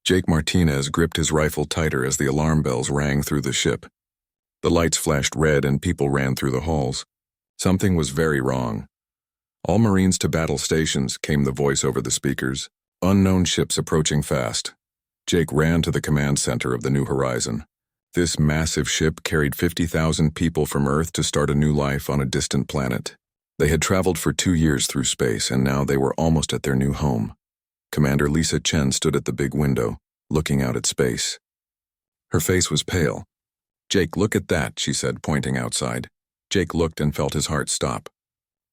Jake Martinez gripped his rifle tighter as the alarm bells rang through the ship. The lights flashed red and people ran through the halls. Something was very wrong. "All Marines to battle stations," came the voice over the speakers. "Unknown ships approaching fast." Jake ran to the command center of the New Horizon. This massive ship carried 50,000 people from Earth to start a new life on a distant planet. They had traveled for 2 years through space, and now they were almost at their new home. Commander Lisa Chen stood at the big window, looking out at space. Her face was pale. "Jake, look at that," she said, pointing outside. Jake looked and felt his heart stop.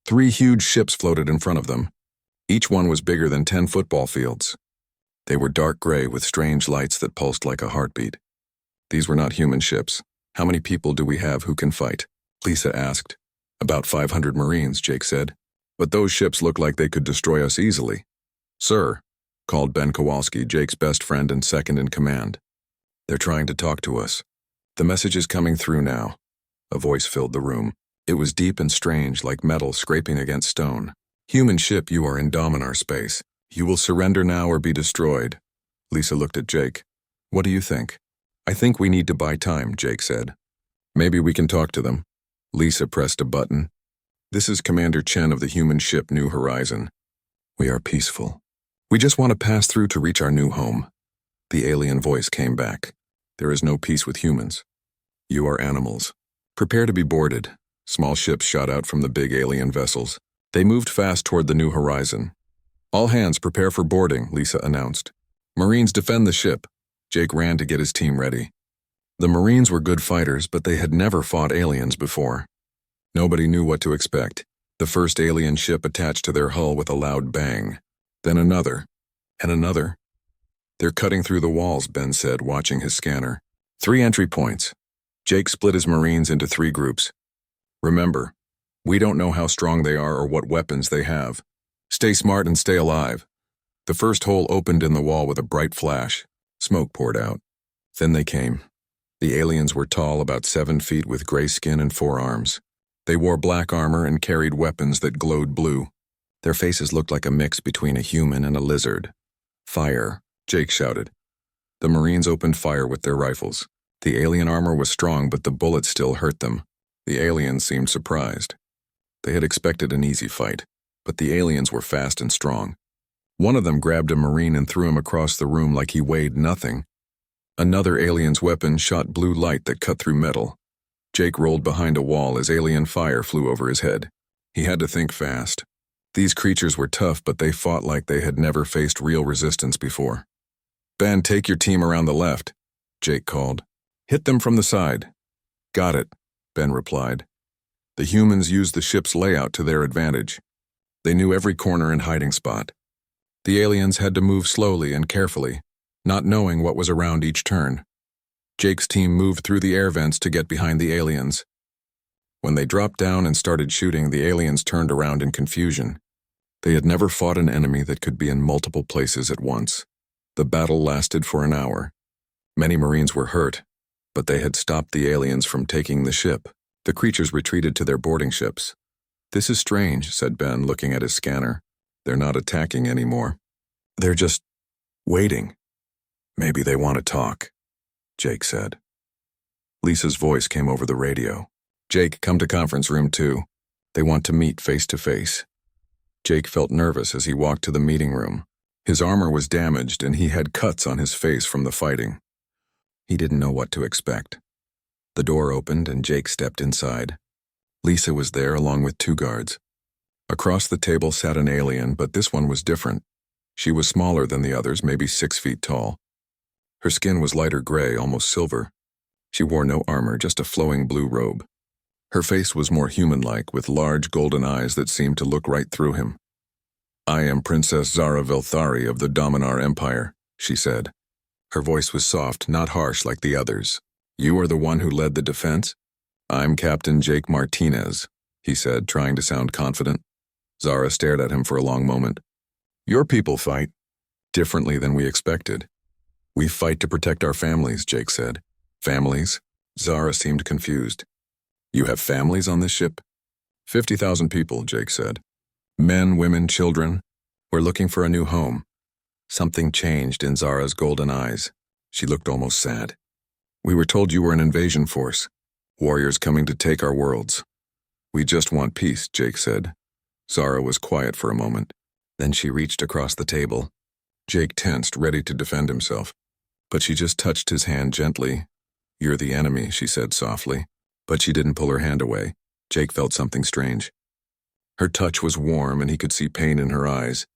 3 huge ships floated in front of them. Each one was bigger than 10 football fields. They were dark gray with strange lights that pulsed like a heartbeat. These were not human ships. "How many people do we have who can fight?" Lisa asked. "About 500 Marines," Jake said. "But those ships look like they could destroy us easily." "Sir," called Ben Kowalski, Jake's best friend and second in command. "They're trying to talk to us. The message is coming through now." A voice filled the room. It was deep and strange, like metal scraping against stone. "Human ship, you are in Dominar space. You will surrender now or be destroyed." Lisa looked at Jake. "What do you think?" "I think we need to buy time," Jake said. "Maybe we can talk to them." Lisa pressed a button. "This is Commander Chen of the human ship New Horizon. We are peaceful. We just want to pass through to reach our new home." The alien voice came back. "There is no peace with humans. You are animals. Prepare to be boarded." Small ships shot out from the big alien vessels. They moved fast toward the New Horizon. "All hands prepare for boarding," Lisa announced. "Marines defend the ship." Jake ran to get his team ready. The Marines were good fighters, but they had never fought aliens before. Nobody knew what to expect. The first alien ship attached to their hull with a loud bang. Then another. And another. "They're cutting through the walls," Ben said, watching his scanner. 3 entry points. Jake split his Marines into 3 groups. "Remember, we don't know how strong they are or what weapons they have. Stay smart and stay alive." The first hole opened in the wall with a bright flash. Smoke poured out. Then they came. The aliens were tall, about 7 feet, with gray skin and 4 arms. They wore black armor and carried weapons that glowed blue. Their faces looked like a mix between a human and a lizard. "Fire," Jake shouted. The Marines opened fire with their rifles. The alien armor was strong, but the bullets still hurt them. The aliens seemed surprised. They had expected an easy fight, but the aliens were fast and strong. One of them grabbed a Marine and threw him across the room like he weighed nothing. Another alien's weapon shot blue light that cut through metal. Jake rolled behind a wall as alien fire flew over his head. He had to think fast. These creatures were tough, but they fought like they had never faced real resistance before. "Ben, take your team around the left," Jake called. "Hit them from the side." "Got it," Ben replied. The humans used the ship's layout to their advantage. They knew every corner and hiding spot. The aliens had to move slowly and carefully, not knowing what was around each turn. Jake's team moved through the air vents to get behind the aliens. When they dropped down and started shooting, the aliens turned around in confusion. They had never fought an enemy that could be in multiple places at once. The battle lasted for an hour. Many Marines were hurt, but they had stopped the aliens from taking the ship. The creatures retreated to their boarding ships. "This is strange," said Ben, looking at his scanner. "They're not attacking anymore. They're just waiting." "Maybe they want to talk," Jake said. Lisa's voice came over the radio. "Jake, come to conference room 2. They want to meet face to face." Jake felt nervous as he walked to the meeting room. His armor was damaged and he had cuts on his face from the fighting. He didn't know what to expect. The door opened and Jake stepped inside. Lisa was there along with 2 guards. Across the table sat an alien, but this one was different. She was smaller than the others, maybe 6 feet tall. Her skin was lighter gray, almost silver. She wore no armor, just a flowing blue robe. Her face was more human-like, with large golden eyes that seemed to look right through him. "I am Princess Zara Vilthari of the Dominar Empire," she said. Her voice was soft, not harsh like the others. "You are the one who led the defense?" "I'm Captain Jake Martinez," he said, trying to sound confident. Zara stared at him for a long moment. "Your people fight differently than we expected." "We fight to protect our families," Jake said. "Families?" Zara seemed confused. "You have families on this ship?" 50,000 people, Jake said. "Men, women, children. We're looking for a new home." Something changed in Zara's golden eyes. She looked almost sad. We were told you were an invasion force. Warriors coming to take our worlds. We just want peace, Jake said. Zara was quiet for a moment. Then she reached across the table. Jake tensed, ready to defend himself. But she just touched his hand gently. You're the enemy, she said softly. But she didn't pull her hand away. Jake felt something strange. Her touch was warm and he could see pain in her eyes.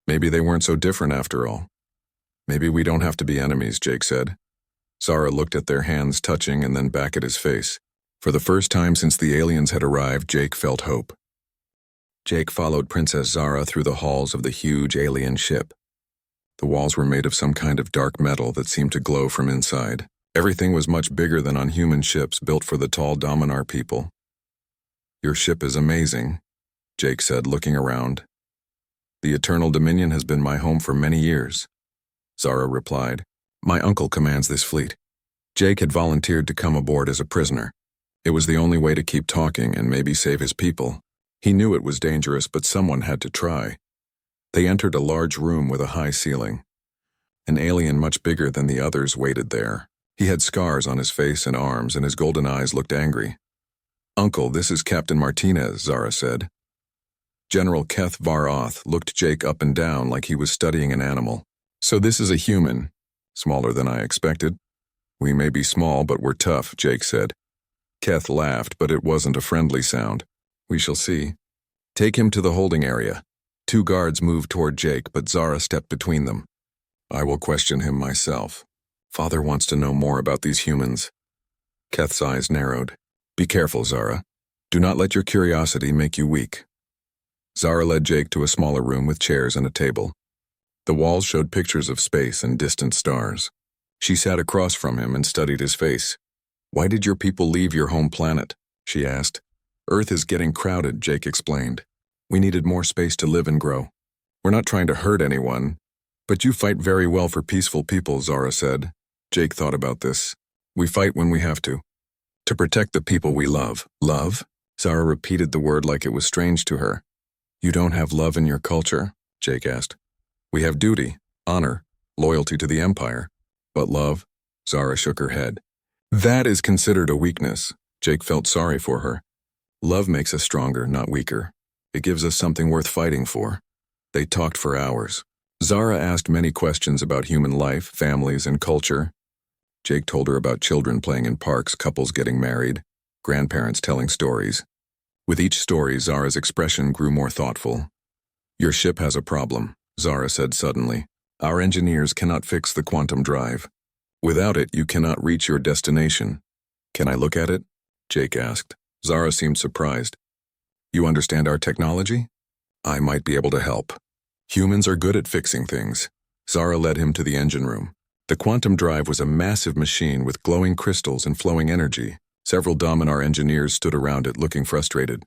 Maybe they weren't so different after all. Maybe we don't have to be enemies, Jake said. Zara looked at their hands touching and then back at his face. For the first time since the aliens had arrived, Jake felt hope. Jake followed Princess Zara through the halls of the huge alien ship. The walls were made of some kind of dark metal that seemed to glow from inside. Everything was much bigger than on human ships built for the tall Dominar people. Your ship is amazing, Jake said, looking around. The Eternal Dominion has been my home for many years. Zara replied. My uncle commands this fleet. Jake had volunteered to come aboard as a prisoner. It was the only way to keep talking and maybe save his people. He knew it was dangerous, but someone had to try. They entered a large room with a high ceiling. An alien much bigger than the others waited there. He had scars on his face and arms, and his golden eyes looked angry. Uncle, this is Captain Martinez, Zara said. General Keth Var-Oth looked Jake up and down like he was studying an animal. So this is a human. Smaller than I expected. We may be small, but we're tough, Jake said. Keth laughed, but it wasn't a friendly sound. We shall see. Take him to the holding area. 2 guards moved toward Jake, but Zara stepped between them. I will question him myself. Father wants to know more about these humans. Keth's eyes narrowed. Be careful, Zara. Do not let your curiosity make you weak. Zara led Jake to a smaller room with chairs and a table. The walls showed pictures of space and distant stars. She sat across from him and studied his face. Why did your people leave your home planet? She asked. Earth is getting crowded, Jake explained. We needed more space to live and grow. We're not trying to hurt anyone. But you fight very well for peaceful people, Zara said. Jake thought about this. We fight when we have to. To protect the people we love. Love? Zara repeated the word like it was strange to her. You don't have love in your culture? Jake asked. We have duty, honor, loyalty to the Empire. But love? Zara shook her head. That is considered a weakness. Jake felt sorry for her. Love makes us stronger, not weaker. It gives us something worth fighting for. They talked for hours. Zara asked many questions about human life, families, and culture. Jake told her about children playing in parks, couples getting married, grandparents telling stories. With each story, Zara's expression grew more thoughtful. Your ship has a problem, Zara said suddenly. Our engineers cannot fix the quantum drive. Without it, you cannot reach your destination. Can I look at it? Jake asked. Zara seemed surprised. You understand our technology? I might be able to help. Humans are good at fixing things. Zara led him to the engine room. The quantum drive was a massive machine with glowing crystals and flowing energy. Several Dominar engineers stood around it looking frustrated.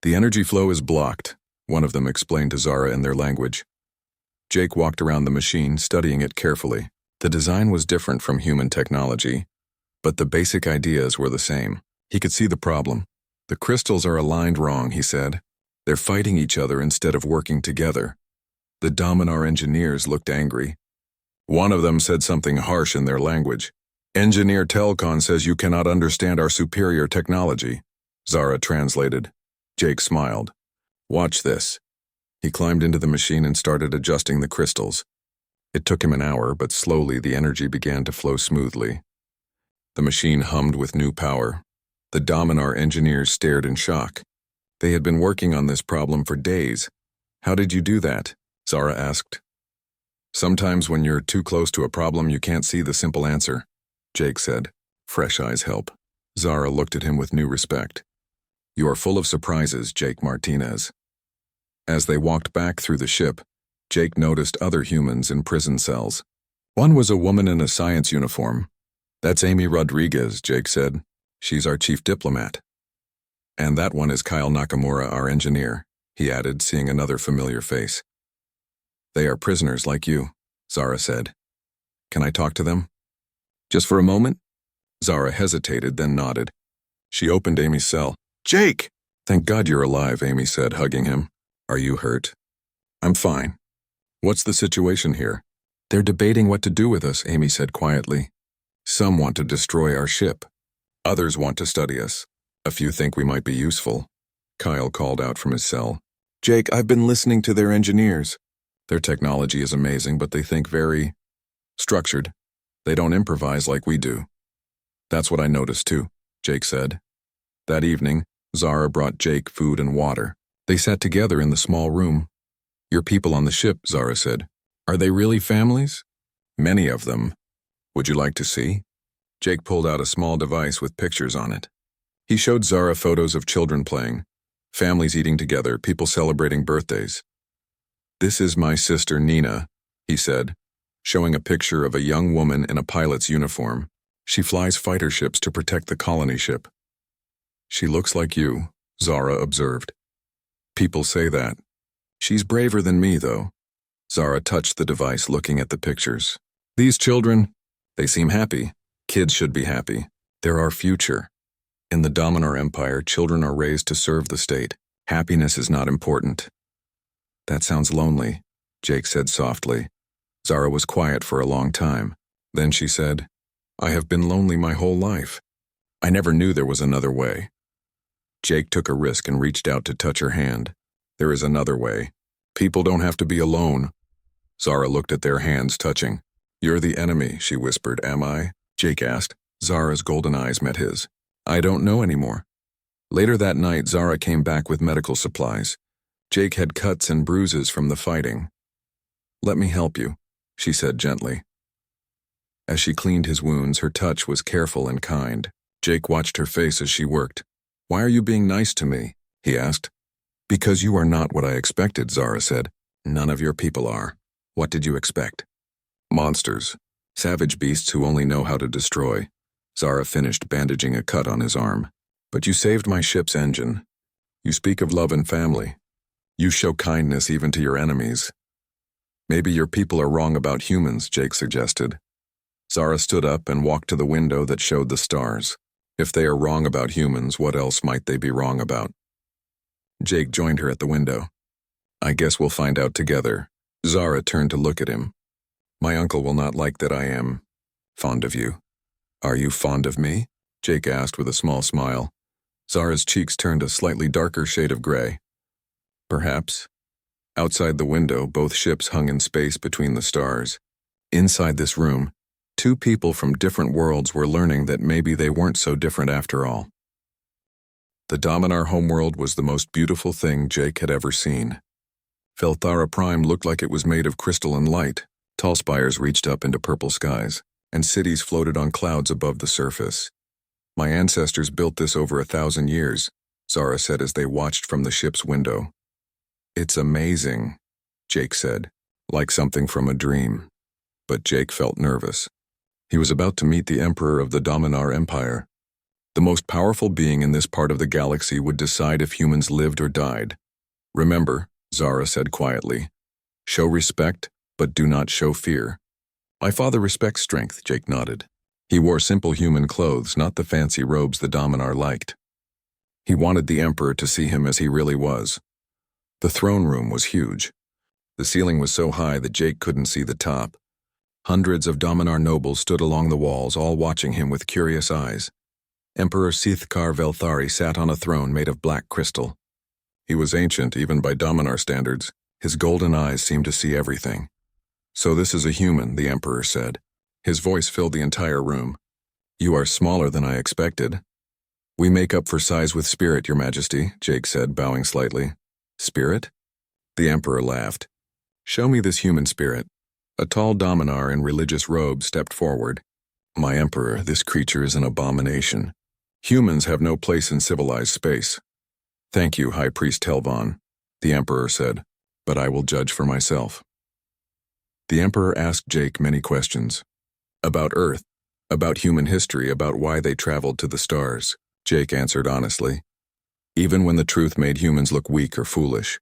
The energy flow is blocked, one of them explained to Zara in their language. Jake walked around the machine, studying it carefully. The design was different from human technology, but the basic ideas were the same. He could see the problem. The crystals are aligned wrong, he said. They're fighting each other instead of working together. The Dominar engineers looked angry. One of them said something harsh in their language. Engineer Telcon says you cannot understand our superior technology. Zara translated. Jake smiled. Watch this. He climbed into the machine and started adjusting the crystals. It took him an hour, but slowly the energy began to flow smoothly. The machine hummed with new power. The Dominar engineers stared in shock. They had been working on this problem for days. How did you do that? Zara asked. Sometimes when you're too close to a problem, you can't see the simple answer, Jake said. Fresh eyes help. Zara looked at him with new respect. You are full of surprises, Jake Martinez. As they walked back through the ship, Jake noticed other humans in prison cells. One was a woman in a science uniform. That's Amy Rodriguez, Jake said. She's our chief diplomat. And that one is Kyle Nakamura, our engineer, he added, seeing another familiar face. They are prisoners like you, Zara said. Can I talk to them? Just for a moment? Zara hesitated, then nodded. She opened Amy's cell. Jake! Thank God you're alive, Amy said, hugging him. Are you hurt? I'm fine. What's the situation here? They're debating what to do with us, Amy said quietly. Some want to destroy our ship. Others want to study us. A few think we might be useful. Kyle called out from his cell. Jake, I've been listening to their engineers. Their technology is amazing, but they think very structured. They don't improvise like we do. That's what I noticed too, Jake said. That evening, Zara brought Jake food and water. They sat together in the small room. Your people on the ship, Zara said. Are they really families? Many of them. Would you like to see? Jake pulled out a small device with pictures on it. He showed Zara photos of children playing, families eating together, people celebrating birthdays. This is my sister Nina, he said, showing a picture of a young woman in a pilot's uniform. She flies fighter ships to protect the colony ship. She looks like you, Zara observed. People say that. She's braver than me, though. Zara touched the device, looking at the pictures. These children, they seem happy. Kids should be happy. They're our future. In the Dominar Empire, children are raised to serve the state. Happiness is not important. That sounds lonely, Jake said softly. Zara was quiet for a long time. Then she said, I have been lonely my whole life. I never knew there was another way. Jake took a risk and reached out to touch her hand. There is another way. People don't have to be alone. Zara looked at their hands touching. You're the enemy, she whispered. Am I? Jake asked. Zara's golden eyes met his. I don't know anymore. Later that night, Zara came back with medical supplies. Jake had cuts and bruises from the fighting. Let me help you, she said gently. As she cleaned his wounds, her touch was careful and kind. Jake watched her face as she worked. Why are you being nice to me? He asked. Because you are not what I expected, Zara said. None of your people are. What did you expect? Monsters. Savage beasts who only know how to destroy. Zara finished bandaging a cut on his arm. But you saved my ship's engine. You speak of love and family. You show kindness even to your enemies. Maybe your people are wrong about humans, Jake suggested. Zara stood up and walked to the window that showed the stars. If they are wrong about humans, what else might they be wrong about? Jake joined her at the window. I guess we'll find out together. Zara turned to look at him. My uncle will not like that I am fond of you. Are you fond of me? Jake asked with a small smile. Zara's cheeks turned a slightly darker shade of gray. Perhaps. Outside the window, both ships hung in space between the stars. Inside this room, two people from different worlds were learning that maybe they weren't so different after all. The Dominar homeworld was the most beautiful thing Jake had ever seen. Velthara Prime looked like it was made of crystal and light. Tall spires reached up into purple skies, and cities floated on clouds above the surface. My ancestors built this over 1,000 years, Zara said as they watched from the ship's window. It's amazing, Jake said, like something from a dream. But Jake felt nervous. He was about to meet the Emperor of the Dominar Empire. The most powerful being in this part of the galaxy would decide if humans lived or died. Remember, Zara said quietly, show respect, but do not show fear. My father respects strength, Jake nodded. He wore simple human clothes, not the fancy robes the Dominar liked. He wanted the Emperor to see him as he really was. The throne room was huge. The ceiling was so high that Jake couldn't see the top. Hundreds of Dominar nobles stood along the walls, all watching him with curious eyes. Emperor Sithkar Velthari sat on a throne made of black crystal. He was ancient, even by Dominar standards. His golden eyes seemed to see everything. So this is a human, the Emperor said. His voice filled the entire room. You are smaller than I expected. We make up for size with spirit, Your Majesty, Jake said, bowing slightly. Spirit? The Emperor laughed. Show me this human spirit. A tall Dominar in religious robes stepped forward. My Emperor, this creature is an abomination. Humans have no place in civilized space. Thank you, High Priest Helvan, the Emperor said, but I will judge for myself. The Emperor asked Jake many questions. About Earth, about human history, about why they traveled to the stars. Jake answered honestly. Even when the truth made humans look weak or foolish.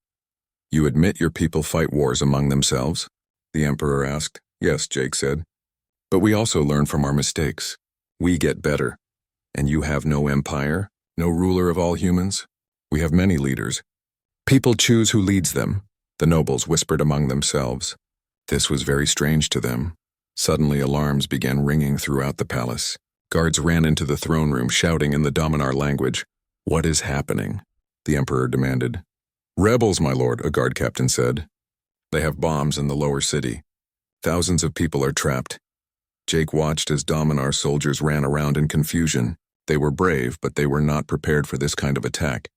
You admit your people fight wars among themselves? The Emperor asked. Yes, Jake said. But we also learn from our mistakes. We get better. And you have no empire, no ruler of all humans? We have many leaders. People choose who leads them, the nobles whispered among themselves. This was very strange to them. Suddenly alarms began ringing throughout the palace. Guards ran into the throne room shouting in the Dominar language. "What is happening?" the Emperor demanded. "Rebels, my lord," a guard captain said. "They have bombs in the lower city. Thousands of people are trapped." Jake watched as Dominar soldiers ran around in confusion. They were brave, but they were not prepared for this kind of attack.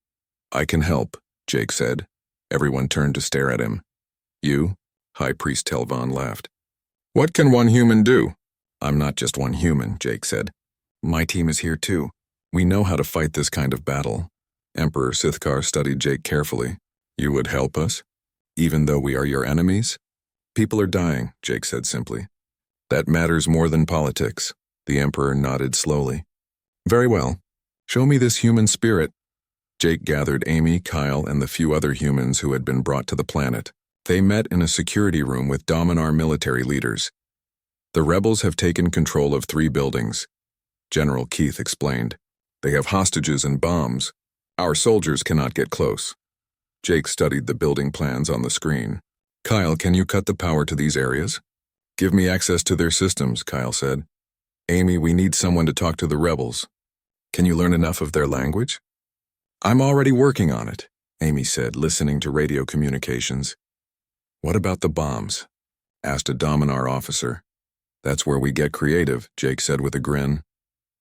"I can help," Jake said. Everyone turned to stare at him. "You?" High Priest Telvan laughed. "What can one human do?" "I'm not just one human," Jake said. "My team is here too. We know how to fight this kind of battle." Emperor Sithkar studied Jake carefully. "You would help us? Even though we are your enemies?" "People are dying," Jake said simply. "That matters more than politics." The Emperor nodded slowly. "Very well. Show me this human spirit." Jake gathered Amy, Kyle, and the few other humans who had been brought to the planet. They met in a security room with Dominar military leaders. "The rebels have taken control of 3 buildings," General Keith explained. "They have hostages and bombs. Our soldiers cannot get close." Jake studied the building plans on the screen. "Kyle, can you cut the power to these areas?" "Give me access to their systems," Kyle said. "Amy, we need someone to talk to the rebels. Can you learn enough of their language?" "I'm already working on it," Amy said, listening to radio communications. "What about the bombs?" asked a Dominar officer. "That's where we get creative," Jake said with a grin.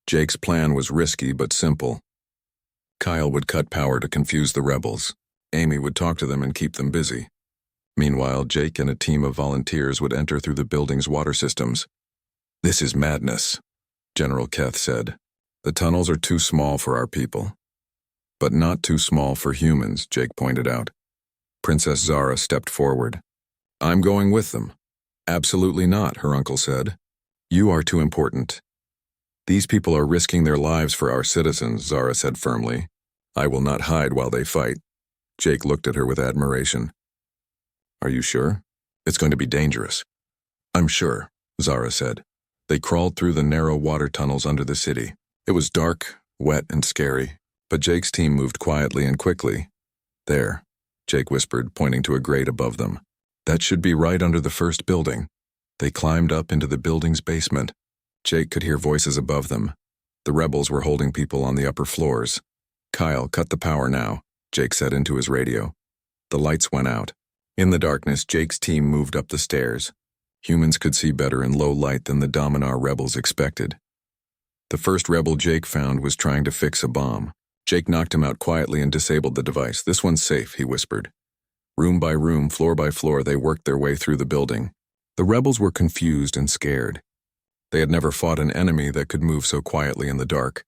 Jake's plan was risky but simple. Kyle would cut power to confuse the rebels. Amy would talk to them and keep them busy. Meanwhile, Jake and a team of volunteers would enter through the building's water systems. "This is madness," General Keth said. "The tunnels are too small for our people." "But not too small for humans," Jake pointed out. Princess Zara stepped forward. "I'm going with them." "Absolutely not," her uncle said. "You are too important." "These people are risking their lives for our citizens," Zara said firmly. "I will not hide while they fight." Jake looked at her with admiration. "Are you sure? It's going to be dangerous." "I'm sure," Zara said. They crawled through the narrow water tunnels under the city. It was dark, wet, and scary, but Jake's team moved quietly and quickly. "There," Jake whispered, pointing to a grate above them. "That should be right under the first building." They climbed up into the building's basement. Jake could hear voices above them. The rebels were holding people on the upper floors. "Kyle, cut the power now," Jake said into his radio. The lights went out. In the darkness, Jake's team moved up the stairs. Humans could see better in low light than the Dominar rebels expected. The first rebel Jake found was trying to fix a bomb. Jake knocked him out quietly and disabled the device. "This one's safe," he whispered. Room by room, floor by floor, they worked their way through the building. The rebels were confused and scared. They had never fought an enemy that could move so quietly in the dark.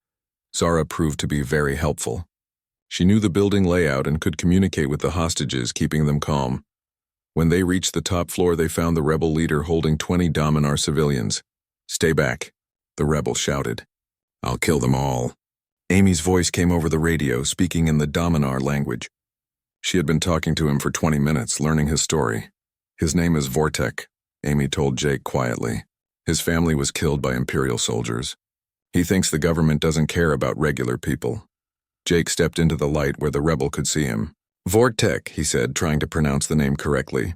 Zara proved to be very helpful. She knew the building layout and could communicate with the hostages, keeping them calm. When they reached the top floor, they found the rebel leader holding 20 Dominar civilians. "Stay back," the rebel shouted. "I'll kill them all." Amy's voice came over the radio, speaking in the Dominar language. She had been talking to him for 20 minutes, learning his story. "His name is Vortek," Amy told Jake quietly. "His family was killed by Imperial soldiers. He thinks the government doesn't care about regular people." Jake stepped into the light where the rebel could see him. "Vortek," he said, trying to pronounce the name correctly.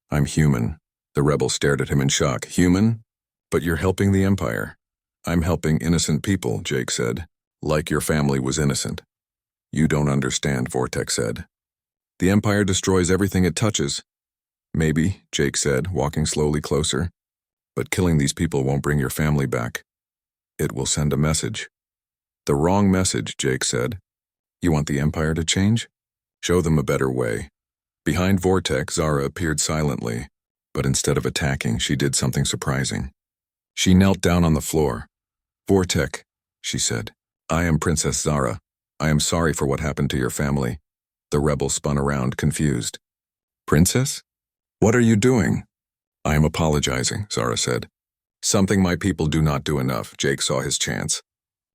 "I'm human." The rebel stared at him in shock. "Human? But you're helping the Empire." "I'm helping innocent people," Jake said. "Like your family was innocent." "You don't understand," Vortek said. "The Empire destroys everything it touches." "Maybe," Jake said, walking slowly closer. "But killing these people won't bring your family back. It will send a message." "The wrong message," Jake said. "You want the Empire to change? Show them a better way." Behind Vortek, Zara appeared silently, but instead of attacking, she did something surprising. She knelt down on the floor. "Vortek," she said, "I am Princess Zara. I am sorry for what happened to your family." The rebel spun around, confused. "Princess? What are you doing?" "I am apologizing," Zara said. "Something my people do not do enough." Jake saw his chance.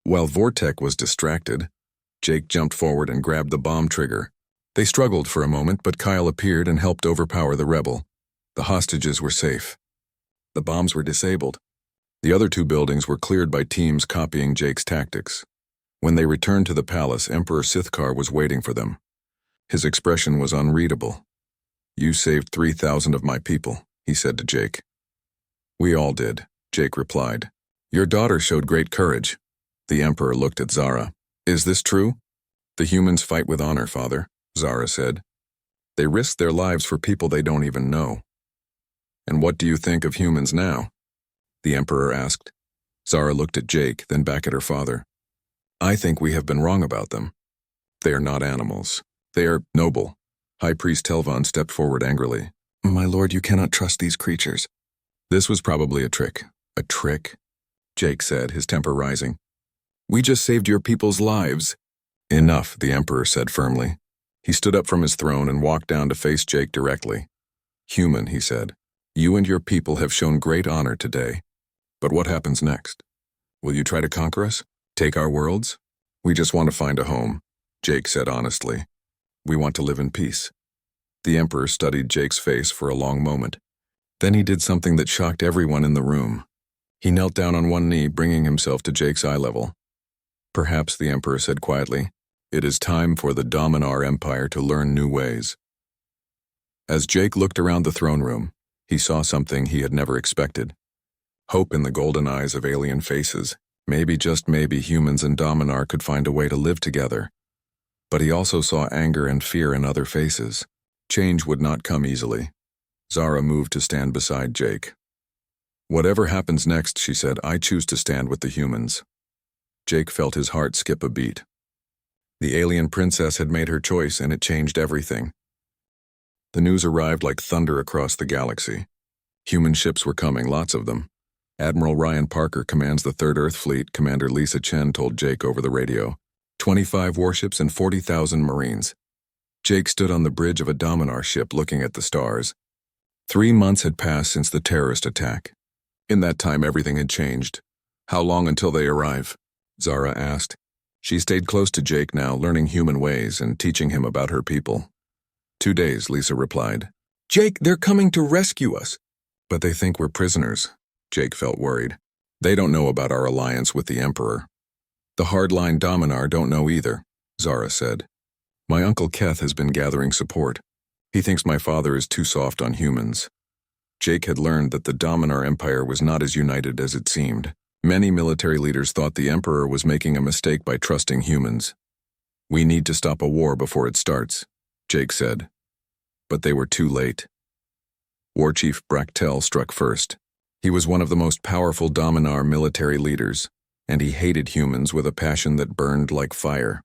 While Vortek was distracted, Jake jumped forward and grabbed the bomb trigger. They struggled for a moment, but Kyle appeared and helped overpower the rebel. The hostages were safe. The bombs were disabled. The other 2 buildings were cleared by teams copying Jake's tactics. When they returned to the palace, Emperor Sithkar was waiting for them. His expression was unreadable. "You saved 3,000 of my people. he said to Jake. We all did, Jake replied. Your daughter showed great courage. The Emperor looked at Zara. Is this true? The humans fight with honor, Father, Zara said. They risk their lives for people they don't even know. And what do you think of humans now? The Emperor asked. Zara looked at Jake, then back at her father. I think we have been wrong about them. They are not animals. They are noble. High Priest Telvan stepped forward angrily. My lord, you cannot trust these creatures. This was probably a trick. A trick? Jake said, his temper rising. We just saved your people's lives. Enough, the Emperor said firmly. He stood up from his throne and walked down to face Jake directly. Human, he said, you and your people have shown great honor today. But what happens next? Will you try to conquer us? Take our worlds? We just want to find a home, Jake said honestly. We want to live in peace. The Emperor studied Jake's face for a long moment. Then he did something that shocked everyone in the room. He knelt down on one knee, bringing himself to Jake's eye level. Perhaps, the Emperor said quietly, it is time for the Dominar Empire to learn new ways. As Jake looked around the throne room, he saw something he had never expected. Hope in the golden eyes of alien faces. Maybe, just maybe, humans and Dominar could find a way to live together. But he also saw anger and fear in other faces. Change would not come easily. Zara moved to stand beside Jake. Whatever happens next, she said, I choose to stand with the humans. Jake felt his heart skip a beat. The alien princess had made her choice, and it changed everything. The news arrived like thunder across the galaxy. Human ships were coming, lots of them. Admiral Ryan Parker commands the 3rd Earth Fleet, Commander Lisa Chen told Jake over the radio. 25 warships and 40,000 Marines. Jake stood on the bridge of a Dominar ship looking at the stars. 3 months had passed since the terrorist attack. In that time, everything had changed. How long until they arrive? Zara asked. She stayed close to Jake now, learning human ways and teaching him about her people. 2 days, Lisa replied. Jake, they're coming to rescue us. But they think we're prisoners. Jake felt worried. They don't know about our alliance with the Emperor. The hardline Dominar don't know either, Zara said. My uncle Keth has been gathering support. He thinks my father is too soft on humans. Jake had learned that the Dominar Empire was not as united as it seemed. Many military leaders thought the Emperor was making a mistake by trusting humans. We need to stop a war before it starts, Jake said. But they were too late. War Chief Bractel struck first. He was one of the most powerful Dominar military leaders, and he hated humans with a passion that burned like fire.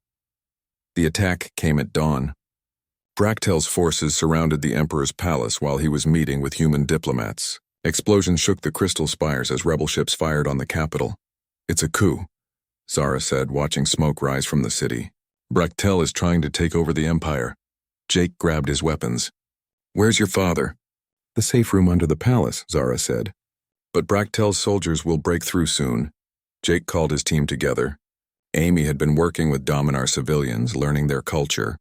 The attack came at dawn. Bractel's forces surrounded the Emperor's palace while he was meeting with human diplomats. Explosions shook the crystal spires as rebel ships fired on the capital. It's a coup, Zara said, watching smoke rise from the city. Bractel is trying to take over the Empire. Jake grabbed his weapons. Where's your father? The safe room under the palace, Zara said. But Bractel's soldiers will break through soon. Jake called his team together. Amy had been working with Dominar civilians, learning their culture.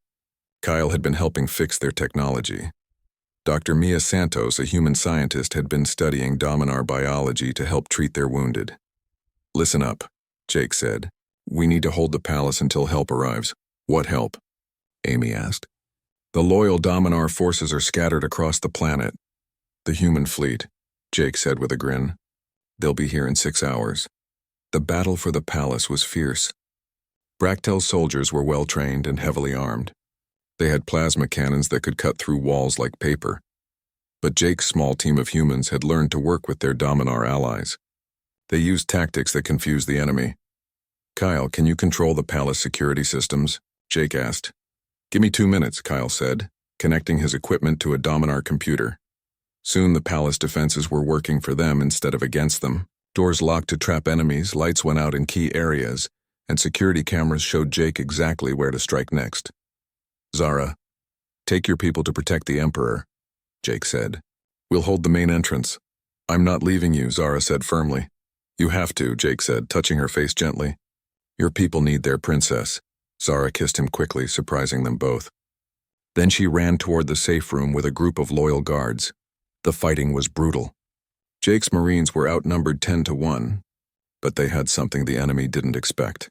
Kyle had been helping fix their technology. Dr. Mia Santos, a human scientist, had been studying Dominar biology to help treat their wounded. Listen up, Jake said. We need to hold the palace until help arrives. What help? Amy asked. The loyal Dominar forces are scattered across the planet. The human fleet, Jake said with a grin. They'll be here in 6 hours. The battle for the palace was fierce. Bractel's soldiers were well-trained and heavily armed. They had plasma cannons that could cut through walls like paper. But Jake's small team of humans had learned to work with their Dominar allies. They used tactics that confused the enemy. Kyle, can you control the palace security systems? Jake asked. Give me 2 minutes, Kyle said, connecting his equipment to a Dominar computer. Soon the palace defenses were working for them instead of against them. Doors locked to trap enemies, lights went out in key areas, and security cameras showed Jake exactly where to strike next. Zara, take your people to protect the Emperor, Jake said. We'll hold the main entrance. I'm not leaving you, Zara said firmly. You have to, Jake said, touching her face gently. Your people need their princess. Zara kissed him quickly, surprising them both. Then she ran toward the safe room with a group of loyal guards. The fighting was brutal. Jake's Marines were outnumbered 10-1, but they had something the enemy didn't expect.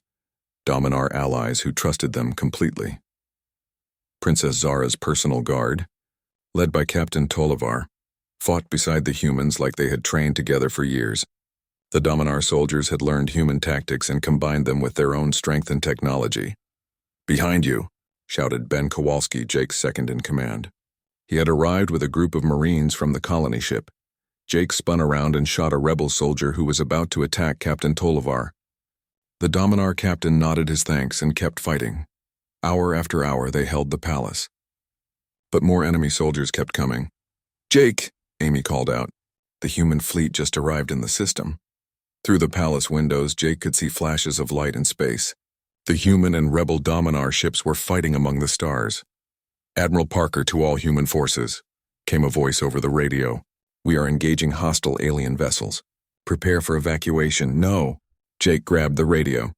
Dominar allies who trusted them completely. Princess Zara's personal guard, led by Captain Tolivar, fought beside the humans like they had trained together for years. The Dominar soldiers had learned human tactics and combined them with their own strength and technology. "Behind you," shouted Ben Kowalski, Jake's second-in-command. He had arrived with a group of Marines from the colony ship. Jake spun around and shot a rebel soldier who was about to attack Captain Tolivar. The Dominar captain nodded his thanks and kept fighting. Hour after hour they held the palace. But more enemy soldiers kept coming. "Jake!" Amy called out. The human fleet just arrived in the system. Through the palace windows, Jake could see flashes of light in space. The human and rebel Dominar ships were fighting among the stars. "Admiral Parker to all human forces," came a voice over the radio. "We are engaging hostile alien vessels. Prepare for evacuation." "No." Jake grabbed the radio.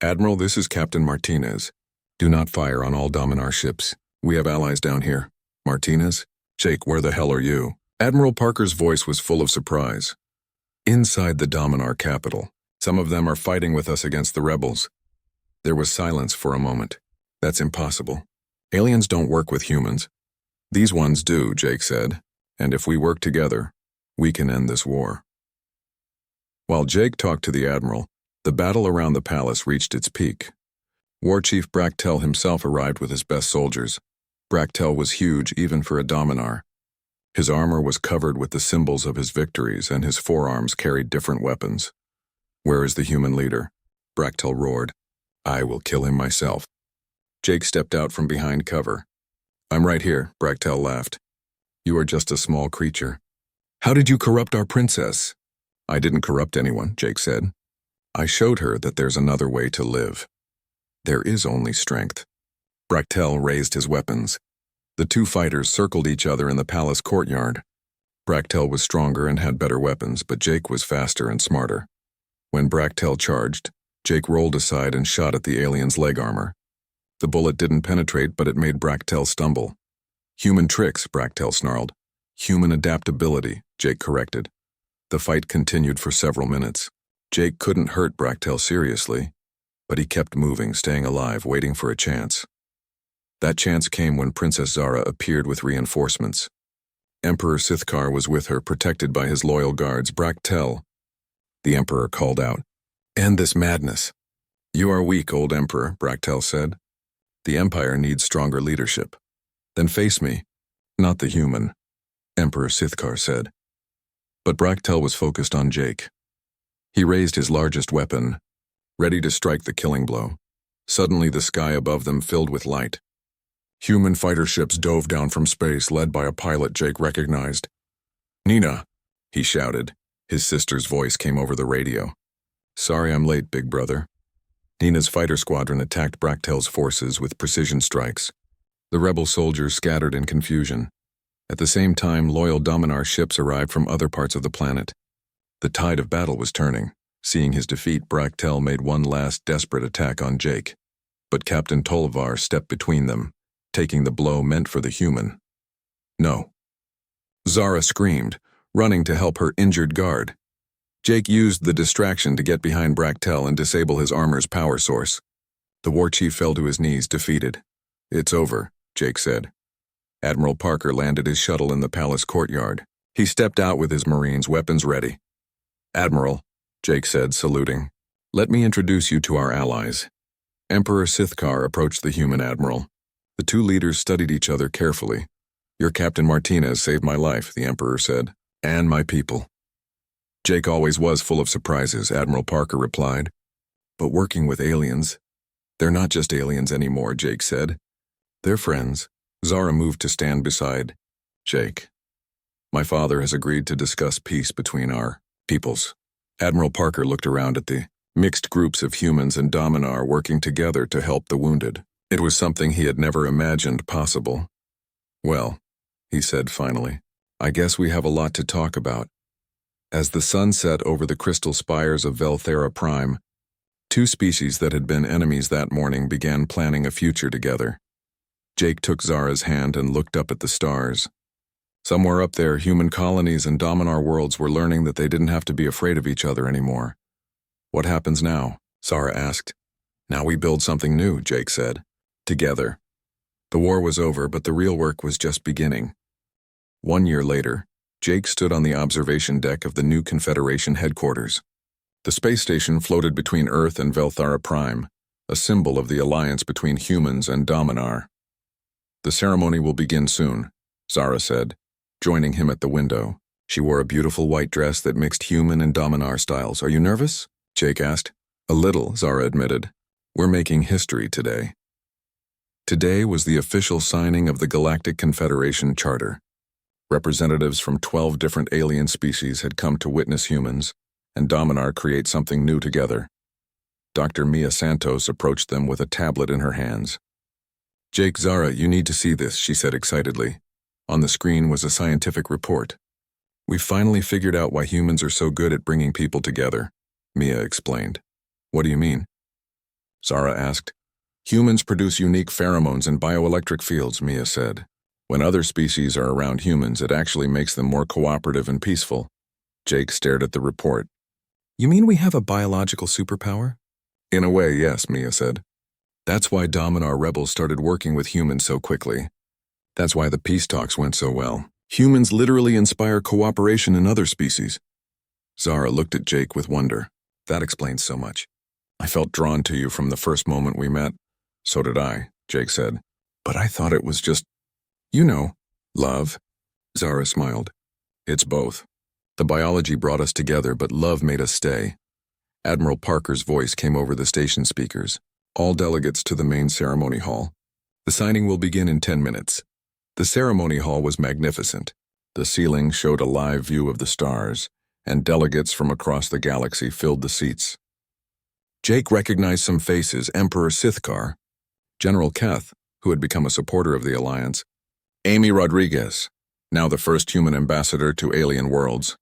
"Admiral, this is Captain Martinez. Do not fire on all Dominar ships. We have allies down here." "Martinez? Jake, where the hell are you?" Admiral Parker's voice was full of surprise. "Inside the Dominar capital. Some of them are fighting with us against the rebels." There was silence for a moment. "That's impossible. Aliens don't work with humans." "These ones do," Jake said. "And if we work together, we can end this war." While Jake talked to the Admiral, the battle around the palace reached its peak. War Chief Bractel himself arrived with his best soldiers. Bractel was huge even for a Dominar. His armor was covered with the symbols of his victories, and his forearms carried different weapons. "Where is the human leader?" Bractel roared. "I will kill him myself." Jake stepped out from behind cover. "I'm right here," Bractel laughed. "You are just a small creature." "How did you corrupt our princess?" "I didn't corrupt anyone," Jake said. "I showed her that there's another way to live. There is only strength." Bractel raised his weapons. The two fighters circled each other in the palace courtyard. Bractel was stronger and had better weapons, but Jake was faster and smarter. When Bractel charged, Jake rolled aside and shot at the alien's leg armor. The bullet didn't penetrate, but it made Bractel stumble. "Human tricks," Bractel snarled. "Human adaptability," Jake corrected. The fight continued for several minutes. Jake couldn't hurt Bractel seriously, but he kept moving, staying alive, waiting for a chance. That chance came when Princess Zara appeared with reinforcements. Emperor Sithkar was with her, protected by his loyal guards. "Bractel," the Emperor called out. "End this madness." "You are weak, old Emperor," Bractel said. "The Empire needs stronger leadership." "Then face me." "Not the human," Emperor Sithkar said. But Bractel was focused on Jake. He raised his largest weapon, ready to strike the killing blow. Suddenly the sky above them filled with light. Human fighter ships dove down from space, led by a pilot Jake recognized. "Nina," he shouted. His sister's voice came over the radio. "Sorry I'm late, big brother." Nina's fighter squadron attacked Bractel's forces with precision strikes. The rebel soldiers scattered in confusion. At the same time, loyal Dominar ships arrived from other parts of the planet. The tide of battle was turning. Seeing his defeat, Bractel made one last desperate attack on Jake. But Captain Tolivar stepped between them, taking the blow meant for the human. "No." Zara screamed, running to help her injured guard. Jake used the distraction to get behind Bractel and disable his armor's power source. The war chief fell to his knees, defeated. "It's over," Jake said. Admiral Parker landed his shuttle in the palace courtyard. He stepped out with his Marines, weapons ready. "Admiral," Jake said, saluting, "let me introduce you to our allies." Emperor Sithkar approached the human admiral. The two leaders studied each other carefully. "Your Captain Martinez saved my life," the Emperor said, "and my people." "Jake always was full of surprises," Admiral Parker replied. "But working with aliens, they're not just aliens anymore," Jake said. "They're friends." Zara moved to stand beside Jake. "My father has agreed to discuss peace between our peoples." Admiral Parker looked around at the mixed groups of humans and Dominar working together to help the wounded. It was something he had never imagined possible. "Well," he said finally, "I guess we have a lot to talk about." As the sun set over the crystal spires of Velthera Prime, two species that had been enemies that morning began planning a future together. Jake took Zara's hand and looked up at the stars. Somewhere up there, human colonies and Dominar worlds were learning that they didn't have to be afraid of each other anymore. "What happens now?" Zara asked. "Now we build something new," Jake said. "Together." The war was over, but the real work was just beginning. 1 year later, Jake stood on the observation deck of the new Confederation headquarters. The space station floated between Earth and Velthara Prime, a symbol of the alliance between humans and Dominar. "The ceremony will begin soon," Zara said, joining him at the window. She wore a beautiful white dress that mixed human and Dominar styles. "Are you nervous?" Jake asked. "A little," Zara admitted. "We're making history today." Today was the official signing of the Galactic Confederation Charter. Representatives from 12 different alien species had come to witness humans and Dominar create something new together. Dr. Mia Santos approached them with a tablet in her hands. "Jake, Zara, you need to see this," she said excitedly. On the screen was a scientific report. "We finally figured out why humans are so good at bringing people together," Mia explained. "What do you mean?" Zara asked. "Humans produce unique pheromones and bioelectric fields," Mia said. "When other species are around humans, it actually makes them more cooperative and peaceful." Jake stared at the report. "You mean we have a biological superpower?" "In a way, yes," Mia said. "That's why Dominar rebels started working with humans so quickly. That's why the peace talks went so well. Humans literally inspire cooperation in other species." Zara looked at Jake with wonder. "That explains so much. I felt drawn to you from the first moment we met." "So did I," Jake said. "But I thought it was just, love." Zara smiled. "It's both. The biology brought us together, but love made us stay." Admiral Parker's voice came over the station speakers. "All delegates to the main ceremony hall. The signing will begin in 10 minutes. The ceremony hall was magnificent. The ceiling showed a live view of the stars, and delegates from across the galaxy filled the seats. Jake recognized some faces: Emperor Sithkar, General Keth, who had become a supporter of the Alliance, Amy Rodriguez, now the first human ambassador to alien worlds,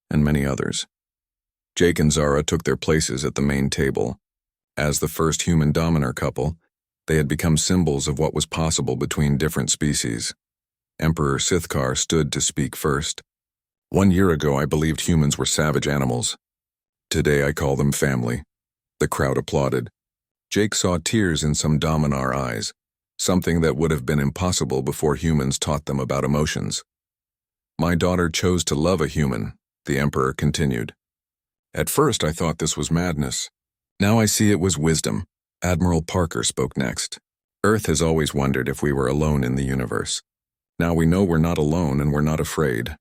and many others. Jake and Zara took their places at the main table. As the first human Dominar couple, they had become symbols of what was possible between different species. Emperor Sithkar stood to speak first. "1 year ago, I believed humans were savage animals. Today, I call them family." The crowd applauded. Jake saw tears in some Dominar eyes, something that would have been impossible before humans taught them about emotions. "My daughter chose to love a human," the Emperor continued. "At first, I thought this was madness. Now I see it was wisdom." Admiral Parker spoke next. "Earth has always wondered if we were alone in the universe. Now we know we're not alone and we're not afraid."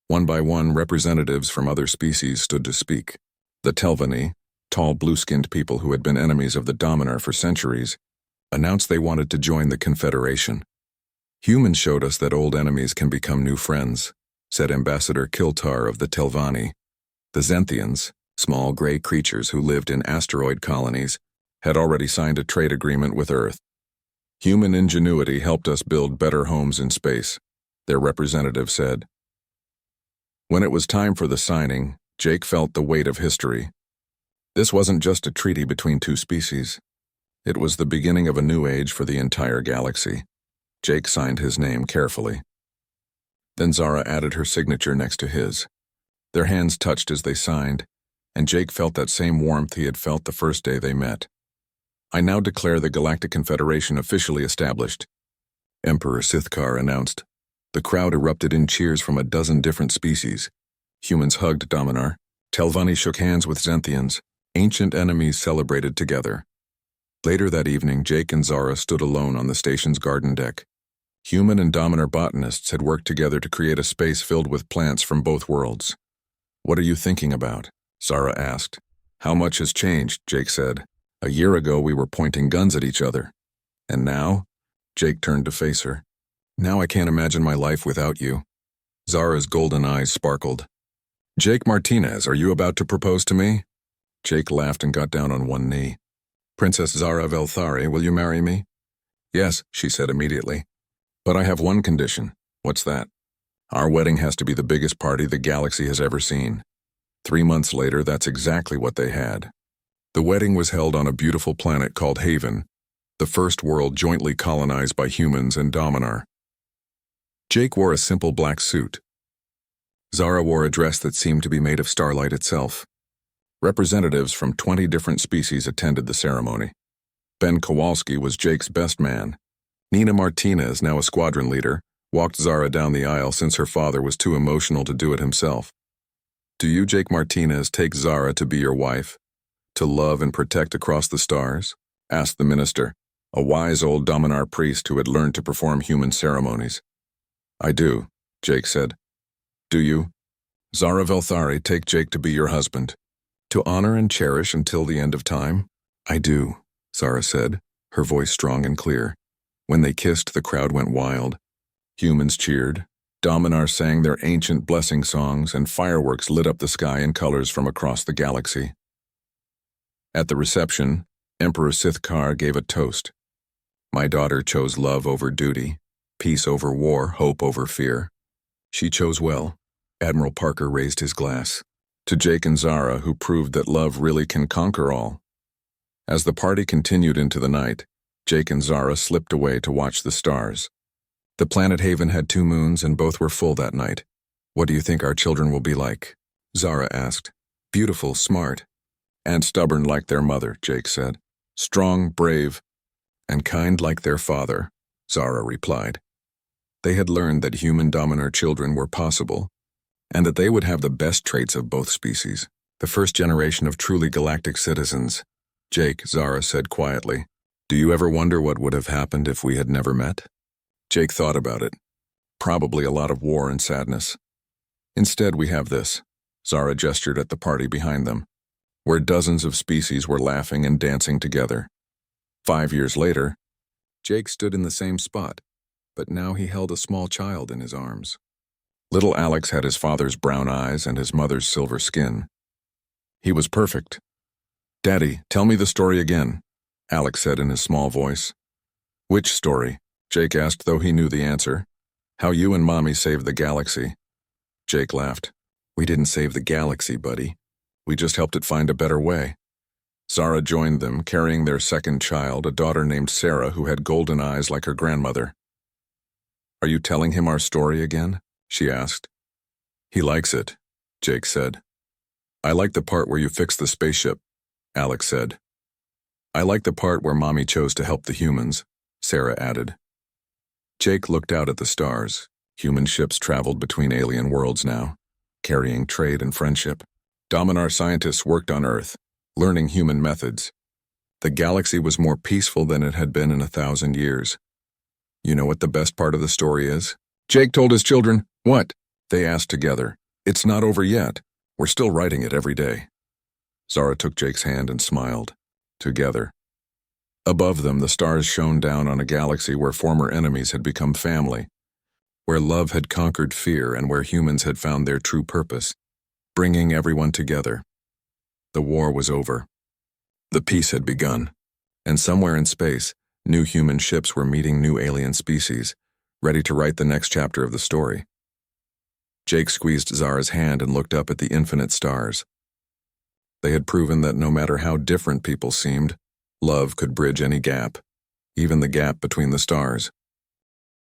One by one, representatives from other species stood to speak. The Telvanni, tall blue-skinned people who had been enemies of the Dominar for centuries, announced they wanted to join the Confederation. "Humans showed us that old enemies can become new friends," said Ambassador Kiltar of the Telvanni. The Zenthians, small gray creatures who lived in asteroid colonies, had already signed a trade agreement with Earth. "Human ingenuity helped us build better homes in space," their representative said. When it was time for the signing, Jake felt the weight of history. This wasn't just a treaty between two species. It was the beginning of a new age for the entire galaxy. Jake signed his name carefully. Then Zara added her signature next to his. Their hands touched as they signed, and Jake felt that same warmth he had felt the first day they met. "I now declare the Galactic Confederation officially established," Emperor Sithkar announced. The crowd erupted in cheers from a dozen different species. Humans hugged Dominar. Telvanni shook hands with Zenthians. Ancient enemies celebrated together. Later that evening, Jake and Zara stood alone on the station's garden deck. Human and Dominar botanists had worked together to create a space filled with plants from both worlds. "What are you thinking about?" Zara asked. "How much has changed," Jake said. "A year ago we were pointing guns at each other. And now?" Jake turned to face her. "Now I can't imagine my life without you." Zara's golden eyes sparkled. "Jake Martinez, are you about to propose to me?" Jake laughed and got down on one knee. "Princess Zara Velthari, will you marry me?" "Yes," she said immediately. "But I have one condition." "What's that?" "Our wedding has to be the biggest party the galaxy has ever seen." 3 months later, that's exactly what they had. The wedding was held on a beautiful planet called Haven, the first world jointly colonized by humans and Dominar. Jake wore a simple black suit. Zara wore a dress that seemed to be made of starlight itself. Representatives from 20 different species attended the ceremony. Ben Kowalski was Jake's best man. Nina Martinez, now a squadron leader, walked Zara down the aisle since her father was too emotional to do it himself. Do you, Jake Martinez, take Zara to be your wife? To love and protect across the stars? Asked the minister, a wise old Dominar priest who had learned to perform human ceremonies. I do, Jake said. Do you? Zara Velthari, take Jake to be your husband. To honor and cherish until the end of time? I do, Zara said, her voice strong and clear. When they kissed, the crowd went wild. Humans cheered. Dominar sang their ancient blessing songs, and fireworks lit up the sky in colors from across the galaxy. At the reception, Emperor Sithkar gave a toast. My daughter chose love over duty, peace over war, hope over fear. She chose well. Admiral Parker raised his glass. To Jake and Zara, who proved that love really can conquer all. As the party continued into the night, Jake and Zara slipped away to watch the stars. The planet Haven had 2 moons and both were full that night. What do you think our children will be like? Zara asked. Beautiful, smart, and stubborn like their mother, Jake said. Strong, brave, and kind like their father, Zara replied. They had learned that human Dominar children were possible, and that they would have the best traits of both species. The first generation of truly galactic citizens. Jake, Zara said quietly. Do you ever wonder what would have happened if we had never met? Jake thought about it. Probably a lot of war and sadness. Instead, we have this. Zara gestured at the party behind them, where dozens of species were laughing and dancing together. 5 years later, Jake stood in the same spot, but now he held a small child in his arms. Little Alex had his father's brown eyes and his mother's silver skin. He was perfect. Daddy, tell me the story again, Alex said in his small voice. Which story? Jake asked, though he knew the answer. How you and Mommy saved the galaxy. Jake laughed. We didn't save the galaxy, buddy. We just helped it find a better way. Zara joined them, carrying their second child, a daughter named Sarah who had golden eyes like her grandmother. Are you telling him our story again? She asked. He likes it, Jake said. I like the part where you fixed the spaceship, Alex said. I like the part where Mommy chose to help the humans, Sarah added. Jake looked out at the stars. Human ships traveled between alien worlds now, carrying trade and friendship. Dominar scientists worked on Earth, learning human methods. The galaxy was more peaceful than it had been in 1,000 years. You know what the best part of the story is? Jake told his children, what? They asked together. It's not over yet. We're still writing it every day. Zara took Jake's hand and smiled. Together. Above them, the stars shone down on a galaxy where former enemies had become family, where love had conquered fear and where humans had found their true purpose, bringing everyone together. The war was over. The peace had begun, and somewhere in space, new human ships were meeting new alien species, ready to write the next chapter of the story. Jake squeezed Zara's hand and looked up at the infinite stars. They had proven that no matter how different people seemed, love could bridge any gap, even the gap between the stars.